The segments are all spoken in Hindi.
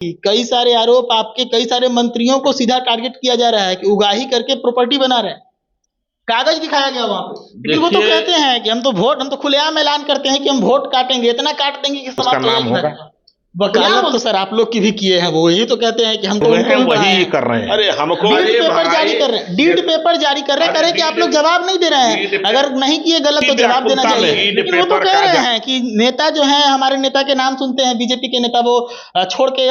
कई सारे आरोप आपके कई सारे मंत्रियों को सीधा टारगेट किया जा रहा है कि उगाही करके प्रॉपर्टी बना रहे हैं। कागज दिखाया गया वहां पे, लेकिन वो तो कहते हैं कि हम तो खुलेआम ऐलान करते हैं कि हम वोट काटेंगे, इतना काट देंगे कि समाप्त हो जाएगी भाजपा। वकालत तो सर आप लोग की भी किए हैं, वो यही तो कहते हैं कि हम तो उनको भी वही कर रहे हैं। अरे हमको डीड पेपर जारी कर रहे हैं, डीड पेपर जारी कर रहे हैं, करे कि आप लोग जवाब नहीं दे रहे हैं। अगर नहीं किए गलत तो जवाब देना चाहिए, लेकिन वो तो कह रहे हैं कि नेता जो है, हमारे नेता के नाम सुनते हैं, बीजेपी के नेता, वो छोड़ के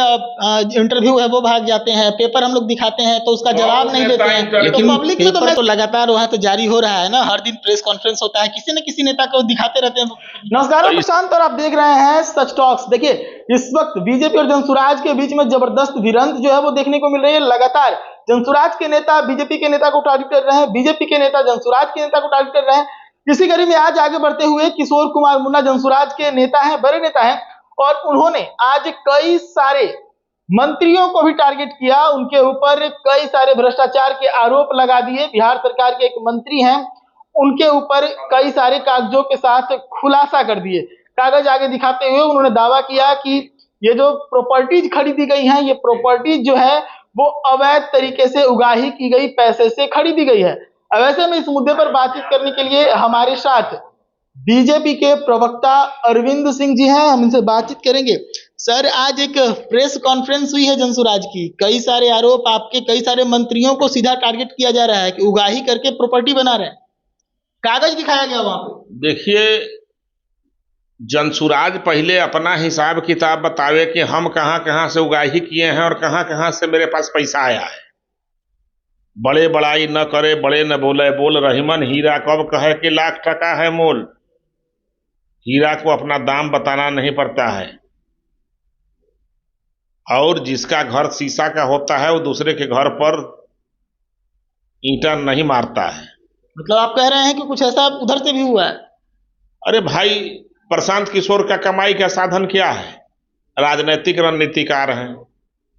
इंटरव्यू है वो भाग जाते हैं, पेपर हम लोग दिखाते हैं तो उसका जवाब नहीं देते हैं। लेकिन पब्लिक में तो लगातार वहां तो जारी हो रहा है ना, हर दिन प्रेस कॉन्फ्रेंस होता है, किसी न किसी नेता को दिखाते रहते हैं। नमस्कार प्रशांत, और आप देख रहे हैं सच टॉक्स। देखिए इस वक्त बीजेपी और जनसुराज के बीच में जबरदस्त भिड़ंत जो है वो देखने को मिल रही है। लगातार जनसुराज के नेता बीजेपी के नेता को टारगेट कर रहे हैं, बीजेपी के नेता जनसुराज के नेता को टारगेट कर रहे हैं। इसी कड़ी में आज आगे बढ़ते हुए किशोर कुमार मुन्ना जनसुराज के नेता हैं, बड़े नेता हैं, और उन्होंने आज कई सारे मंत्रियों को भी टारगेट किया, उनके ऊपर कई सारे भ्रष्टाचार के आरोप लगा दिए। बिहार सरकार के एक मंत्री हैं, उनके ऊपर कई सारे कागजों के साथ खुलासा कर दिए। कागज आगे दिखाते हुए उन्होंने दावा किया कि ये जो प्रॉपर्टीज खरीदी गई हैं, ये प्रॉपर्टीज जो है वो अवैध तरीके से उगाही की गई पैसे से खरीदी गई है। अब ऐसे में इस मुद्दे पर बातचीत करने के लिए हमारे साथ बीजेपी के प्रवक्ता अरविंद सिंह जी हैं, हम इनसे बातचीत करेंगे। सर, आज एक प्रेस कॉन्फ्रेंस हुई है जनसुराज की, कई सारे आरोप आपके कई सारे मंत्रियों को सीधा टारगेट किया जा रहा है कि उगाही करके प्रॉपर्टी बना रहे हैं। कागज दिखाया गया वहां पे। देखिए, जनसुराज पहले अपना हिसाब किताब बतावे कि हम कहां कहां से उगाही किए हैं और कहां कहां से मेरे पास पैसा आया है। बड़े बड़ाई न करे, बड़े न बोले, बोल रहीमन हीरा कब कहे कि लाख टका है मोल। हीरा को अपना दाम बताना नहीं पड़ता है, और जिसका घर शीशा का होता है वो दूसरे के घर पर ईंटा नहीं मारता है। मतलब आप कह रहे हैं कि कुछ ऐसा उधर से भी हुआ है? अरे भाई, प्रशांत किशोर का कमाई का साधन क्या है? राजनीतिक रणनीतिकार हैं,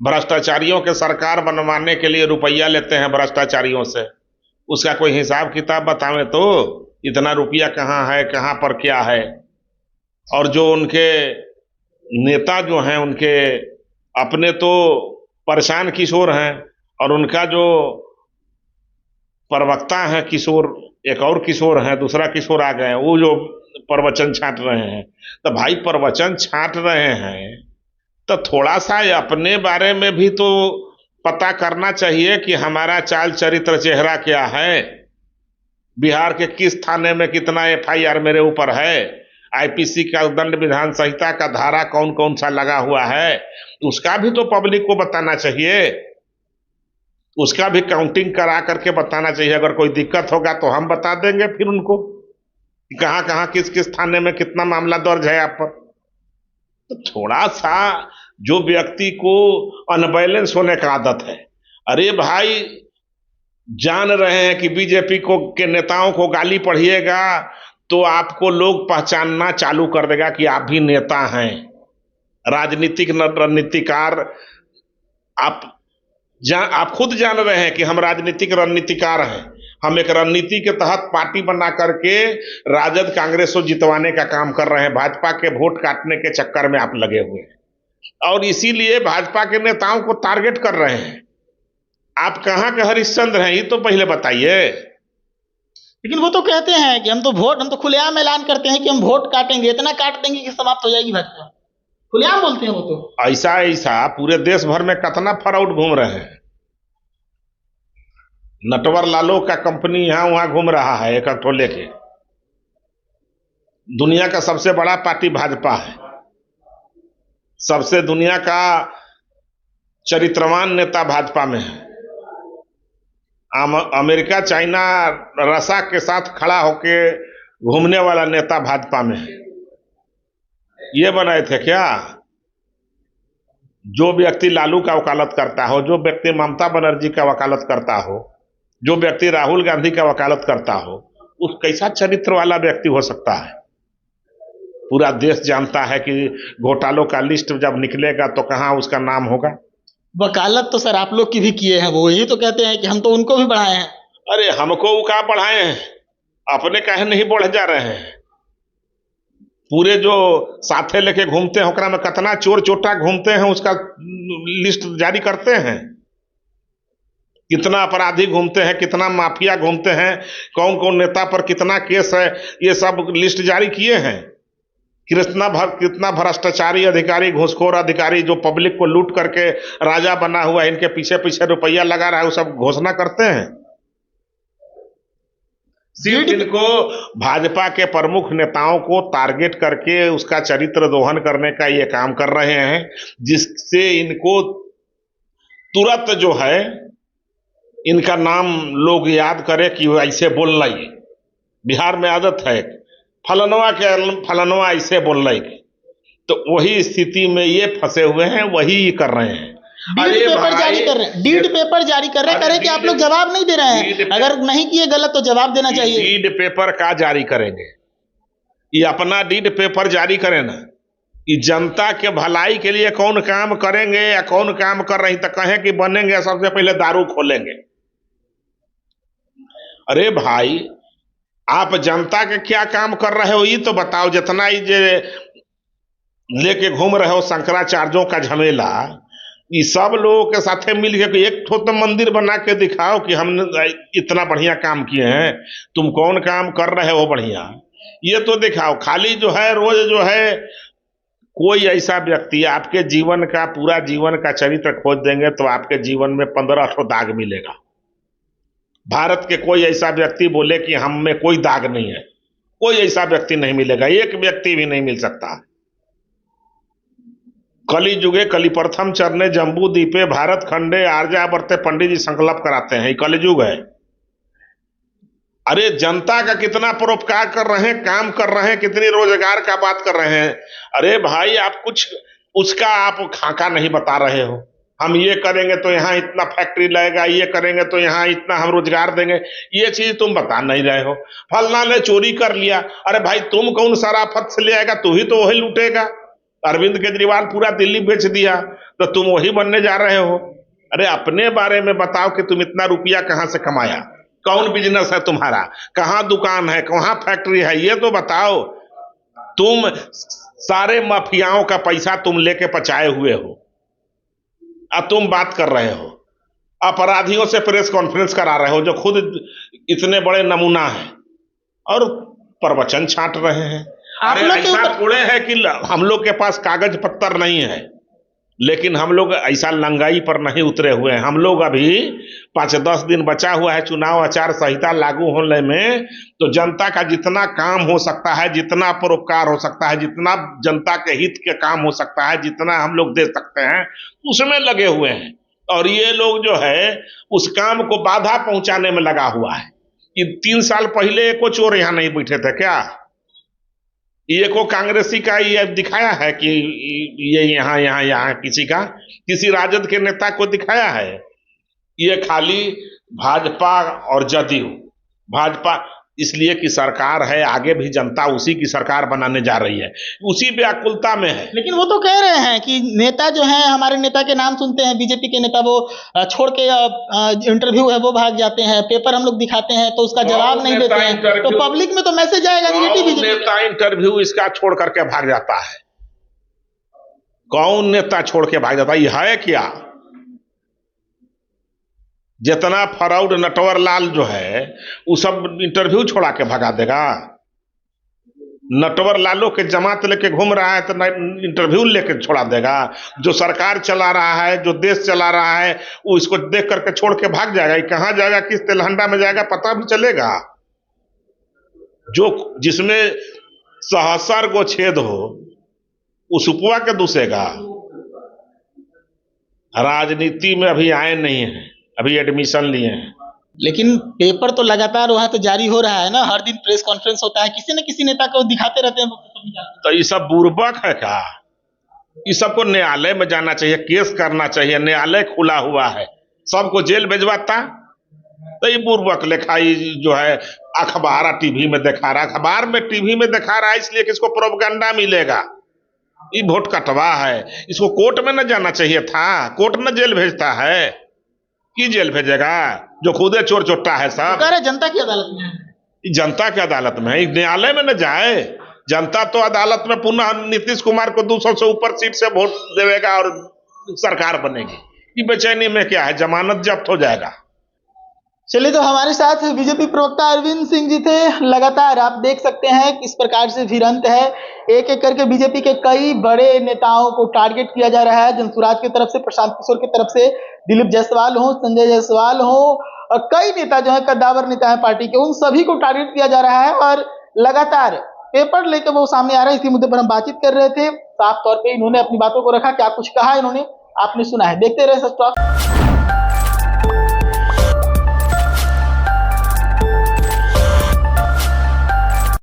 भ्रष्टाचारियों के सरकार बनवाने के लिए रुपया लेते हैं भ्रष्टाचारियों से। उसका कोई हिसाब किताब बतावे तो, इतना रुपया कहाँ है, कहाँ पर क्या है। और जो उनके नेता जो हैं, उनके अपने तो परेशान किशोर हैं, और उनका जो प्रवक्ता है किशोर, एक और किशोर हैं, दूसरा किशोर आ गए, वो जो प्रवचन छांट रहे हैं। तो भाई, प्रवचन छांट रहे हैं तो थोड़ा सा अपने बारे में भी तो पता करना चाहिए कि हमारा चाल चरित्र चेहरा क्या है। बिहार के किस थाने में कितना एफआईआर मेरे ऊपर है, आईपीसी का दंड विधान संहिता का धारा कौन कौन सा लगा हुआ है, उसका भी तो पब्लिक को बताना चाहिए। उसका भी काउंटिंग करा करके बताना चाहिए। अगर कोई दिक्कत होगा तो हम बता देंगे फिर उनको कहां कहां किस किस थाने में कितना मामला दर्ज है आप पर। तो थोड़ा सा जो व्यक्ति को अनबैलेंस होने का आदत है, अरे भाई, जान रहे हैं कि बीजेपी को के नेताओं को गाली पढ़िएगा तो आपको लोग पहचानना चालू कर देगा कि आप भी नेता हैं, राजनीतिक रणनीतिकार। आप खुद जान रहे हैं कि हम राजनीतिक रणनीतिकार हैं। हम एक रणनीति के तहत पार्टी बना करके राजद कांग्रेस को जितवाने का काम कर रहे हैं। भाजपा के वोट काटने के चक्कर में आप लगे हुए हैं, और इसीलिए भाजपा के नेताओं को टारगेट कर रहे हैं। आप कहां के हरिश्चंद्र हैं, ये तो पहले बताइए। लेकिन वो तो कहते हैं कि हम तो खुलेआम ऐलान करते हैं कि हम वोट काटेंगे, इतना काट देंगे कि समाप्त हो जाएगी भाजपा। खुलेआम बोलते हैं वो तो। ऐसा पूरे देश भर में कितना फ्रॉड घूम रहे हैं। नटवर लालो का कंपनी यहां वहां घूम रहा है एक टोले के। दुनिया का सबसे बड़ा पार्टी भाजपा है, सबसे दुनिया का चरित्रवान नेता भाजपा में है। अमेरिका, चाइना, रसा के साथ खड़ा होके घूमने वाला नेता भाजपा में है। ये बनाए थे क्या? जो व्यक्ति लालू का वकालत करता हो, जो व्यक्ति ममता बनर्जी का वकालत करता हो, जो व्यक्ति राहुल गांधी का वकालत करता हो, उस कैसा चरित्र वाला व्यक्ति हो सकता है? पूरा देश जानता है कि घोटालों का लिस्ट जब निकलेगा तो कहां उसका नाम होगा। वकालत तो सर आप लोग की भी किए हैं, वो यही तो कहते हैं कि हम तो उनको भी बढ़ाए हैं। अरे हमको वो क्या बढ़ाए हैं, अपने काहे नहीं बढ़ जा रहे हैं? पूरे जो साथे लेके घूमते हैं ओकरा में कितना चोर चोटा घूमते हैं उसका लिस्ट जारी करते हैं। कितना अपराधी घूमते हैं, कितना माफिया घूमते हैं, कौन कौन नेता पर कितना केस है, ये सब लिस्ट जारी किए हैं। कितना भ्रष्टाचारी अधिकारी, घूसखोर अधिकारी जो पब्लिक को लूट करके राजा बना हुआ है, इनके पीछे पीछे रुपया लगा रहा है, वो सब घोषणा करते हैं। सिर्फ इनको भाजपा के प्रमुख नेताओं को टारगेट करके उसका चरित्र दोहन करने का ये काम कर रहे हैं, जिससे इनको तुरंत जो है इनका नाम लोग याद करे कि वो ऐसे बोल रही। बिहार में आदत है फलनवा ऐसे बोल रही, तो वही स्थिति में ये फंसे हुए हैं, वही कर रहे हैं। डीड पेपर जारी कर रहे हैं, डीड पेपर जारी कर रहे हैं, करें कि आप लोग जवाब नहीं दे रहे हैं। अगर नहीं किए गलत तो जवाब देना चाहिए। डीड पेपर का जारी करेंगे? ये अपना डीड पेपर जारी करें ना, कि जनता के भलाई के लिए कौन काम करेंगे या कौन काम कर रही, तो कहें कि बनेंगे सबसे पहले दारू खोलेंगे। अरे भाई, आप जनता के क्या काम कर रहे हो ये तो बताओ। जितना ही जे लेके घूम रहे हो शंकराचार्यों का झमेला, ये सब लोगों के साथे मिल के एक ठो तो मंदिर बना के दिखाओ कि हमने इतना बढ़िया काम किए हैं। तुम कौन काम कर रहे हो बढ़िया, ये तो दिखाओ। खाली जो है रोज जो है कोई ऐसा व्यक्ति आपके जीवन का, पूरा जीवन का चरित्र खोज देंगे तो आपके जीवन में 15 दाग मिलेगा। भारत के कोई ऐसा व्यक्ति बोले कि हम में कोई दाग नहीं है, कोई ऐसा व्यक्ति नहीं मिलेगा, एक व्यक्ति भी नहीं मिल सकता। कली जुगे कली प्रथम चरणे जम्बू दीपे भारत खंडे आर्यावर्ते पंडित जी संकल्प कराते हैं, कलियुग है। अरे जनता का कितना परोपकार कर रहे हैं, काम कर रहे हैं, कितनी रोजगार का बात कर रहे हैं। अरे भाई, आप कुछ उसका आप खाका नहीं बता रहे हो। हम ये करेंगे तो यहाँ इतना फैक्ट्री लगेगा, ये करेंगे तो यहाँ इतना हम रोजगार देंगे, ये चीज तुम बता नहीं रहे हो। फलना ने चोरी कर लिया, अरे भाई तुम कौन शराफत से ले आएगा, तू ही तो वही लूटेगा। अरविंद केजरीवाल पूरा दिल्ली बेच दिया तो तुम वही बनने जा रहे हो। अरे अपने बारे में बताओ कि तुम इतना रुपया कहां से कमाया, कौन बिजनेस है तुम्हारा, कहां दुकान है, कहां फैक्ट्री है, ये तो बताओ। तुम सारे माफियाओं का पैसा तुम लेके पचाए हुए हो, अब तुम बात कर रहे हो। अपराधियों से प्रेस कॉन्फ्रेंस करा रहे हो जो खुद इतने बड़े नमूना है, और प्रवचन छांट रहे हैं। अरे ऐसा थोड़े है कि हम लोग के पास कागज पत्तर नहीं है, लेकिन हम लोग ऐसा लंगाई पर नहीं उतरे हुए हैं। हम लोग अभी 5-10 दिन बचा हुआ है चुनाव आचार संहिता लागू होने में, तो जनता का जितना काम हो सकता है, जितना परोपकार हो सकता है, जितना जनता के हित के काम हो सकता है, जितना हम लोग दे सकते हैं, उसमें लगे हुए हैं। और ये लोग जो है उस काम को बाधा पहुंचाने में लगा हुआ है। कि 3 साल पहले एको चोर यहां नहीं बैठे थे क्या? ये को कांग्रेसी का ये दिखाया है कि ये यहाँ किसी राजद के नेता को दिखाया है? ये खाली भाजपा और जदयू, भाजपा इसलिए कि सरकार है, आगे भी जनता उसी की सरकार बनाने जा रही है, उसी व्याकुलता में है। लेकिन वो तो कह रहे हैं कि नेता जो है, हमारे नेता के नाम सुनते हैं बीजेपी के नेता, वो छोड़ के इंटरव्यू है वो भाग जाते हैं, पेपर हम लोग दिखाते हैं तो उसका जवाब नहीं देते हैं, तो पब्लिक में तो मैसेज आएगा निगेटिव। नेता इंटरव्यू इसका छोड़ करके भाग जाता है? कौन नेता छोड़ के भाग जाता है? यह है क्या? जितना फराउड नटवर लाल जो है वो सब इंटरव्यू छोड़ा के भगा देगा? नटवर लालों के जमात लेके घूम रहा है तो इंटरव्यू लेके छोड़ा देगा? जो सरकार चला रहा है, जो देश चला रहा है, वो इसको देख करके छोड़ के भाग जाएगा? कहां जाएगा, किस तेलहंडा में जाएगा, पता भी चलेगा? जो जिसमें सहस्र गो छेद हो उस उपवा के दूसेगा। राजनीति में अभी आए नहीं है, अभी एडमिशन लिए हैं। लेकिन पेपर तो लगातार वहां तो जारी हो रहा है ना, हर दिन प्रेस कॉन्फ्रेंस होता है, किसी न किसी नेता को दिखाते रहते हैं। तो ये सब बुर्बक है क्या? ये सबको न्यायालय में जाना चाहिए, केस करना चाहिए, न्यायालय खुला हुआ है, सबको जेल भेजवाता। तो ये बुर्बक लिखाई जो है अखबार टीवी में दिखा रहा, अखबार में टीवी में दिखा रहा है इसलिए कि इसको प्रोपगंडा मिलेगा। ये वोट कटवा है, इसको कोर्ट में न जाना चाहिए था, कोर्ट न जेल भेजता है कि जेल भेजेगा जो खुदे चोर चोट्टा है सब? जनता की अदालत में है, जनता की अदालत में है, न्यायालय में न जाए। जनता तो अदालत में पुनः नीतीश कुमार को 200 से ऊपर सीट से वोट देवेगा और सरकार बनेगी। ये बेचैनी में क्या है, जमानत जब्त हो जाएगा। चलिए, तो हमारे साथ बीजेपी प्रवक्ता अरविंद सिंह जी थे। लगातार आप देख सकते हैं किस प्रकार से भिड़ंत है, एक एक करके बीजेपी के कई बड़े नेताओं को टारगेट किया जा रहा है। जनसुराज की तरफ से, प्रशांत किशोर की तरफ से, दिलीप जायसवाल हो, संजय जायसवाल हो, और कई नेता जो है कद्दावर नेता है पार्टी के, उन सभी को टारगेट किया जा रहा है और लगातार पेपर लेकर वो सामने आ रहा है। इसी मुद्दे पर हम बातचीत कर रहे थे। साफ तौर पर इन्होंने अपनी बातों को रखा, क्या कुछ कहा इन्होंने आपने सुना है। देखते रहे सच टॉक।